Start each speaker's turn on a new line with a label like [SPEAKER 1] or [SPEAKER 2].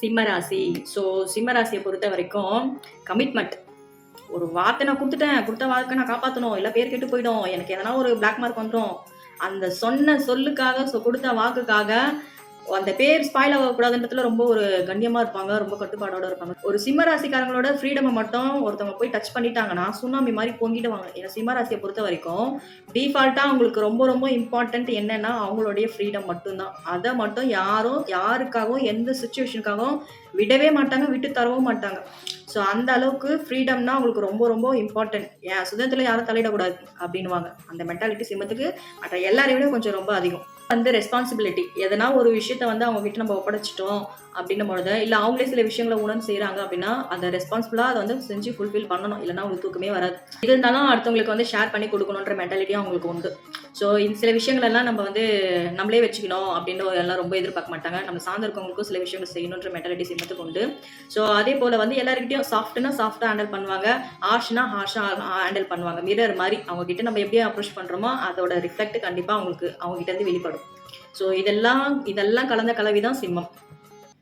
[SPEAKER 1] சிம்மராசி. ஸோ சிம்மராசியை பொறுத்த வரைக்கும் கமிட்மெண்ட். ஒரு வார்த்தை நான் குடுத்துட்டேன். குடுத்த வாக்க நான் காப்பாத்தணும். இல்ல பேர் கெட்டு போயிடும். எனக்கு எதனா ஒரு பிளாக் மார்க் வந்துரும். அந்த சொன்ன சொல்லுக்காக, குடுத்த வாக்குக்காக அந்த பேர் ஸ்பாயில் ஆகக்கூடாதுன்றதுல ரொம்ப ஒரு கண்ணியமா இருப்பாங்க. ரொம்ப கட்டுப்பாடோட இருப்பாங்க. ஒரு சிம்ம ராசிக்காரங்களோட ஃப்ரீடம மட்டும் ஒருத்தவங்க போய் டச் பண்ணிட்டாங்கன்னா, சுனாமி மாரி பொங்கிடுவாங்க. ஏன்னா சிம்ம ராசிய பொறுத்த வரைக்கும் டிஃபால்ட்டா அவங்களுக்கு ரொம்ப ரொம்ப இம்பார்ட்டன்ட் என்னன்னா, அவங்களுடைய ஃப்ரீடம் மட்டும் தான். அத மட்டும் யாரும் யாருக்காகவும், எந்த சிச்சுவேஷனுக்காகவும் விடவே மாட்டாங்க. விட்டு தரவும் மாட்டாங்க. ஸோ அந்த அளவுக்கு ஃப்ரீடம்னா அவங்களுக்கு ரொம்ப ரொம்ப இம்பார்ட்டன்ட். என் சுதந்திரத்துல யாரும் தலையிடக்கூடாது அப்படின்னுவாங்க. அந்த மென்டாலிட்டி சிம்மத்துக்கு மற்ற எல்லாரையும் விட கொஞ்சம் ரொம்ப அதிகம். வந்து ரெஸ்பான்சிபிலிட்டி. எதனா ஒரு விஷயத்த வந்து அவங்க கிட்ட நம்ம ஒப்படைச்சிட்டோம் அப்படின்னும் பொழுது, இல்ல அவங்களே சில விஷயங்கள உணர்ந்து செய்றாங்க அப்படின்னா, அத ரெஸ்பான்சிபிளா அத வந்து செஞ்சு ஃபுல்ஃபில் பண்ணணும். இல்லன்னா அவங்களுக்கு தூக்கமே வராது. இது இருந்தாலும் அடுத்தவங்களுக்கு வந்து ஷேர் பண்ணி குடுக்கணுன்ற மென்டாலிட்டியும் அவங்களுக்கு உண்டு. ஸோ இந்த சில விஷயங்கள் எல்லாம் நம்ம வந்து நம்மளே வச்சுக்கணும் அப்படின்னு எல்லாம் ரொம்ப எதிர்பார்க்க மாட்டாங்க. நம்ம சார்ந்து இருக்கவங்களுக்கும் சில விஷயங்கள் செய்யணுன்ற மென்டாலிட்டி சிம்மத்துக்கு உண்டு. ஸோ அதே போல வந்து எல்லார்கிட்டயும் சாஃப்ட்னா சாஃப்ட்டா ஹேண்டில் பண்ணுவாங்க. ஹார்ஷ்னா ஹார்ஷா ஹேண்டில் பண்ணுவாங்க. மிரர் மாரி அவங்க கிட்ட நம்ம எப்படி அப்ரோச் பண்றோமோ அதோட ரிஃப்ளெக்ட் கண்டிப்பா அவங்களுக்கு அவங்க கிட்ட இருந்து வெளிப்படும். ஸோ இதெல்லாம் கலந்த கலவை தான் சிம்மம்.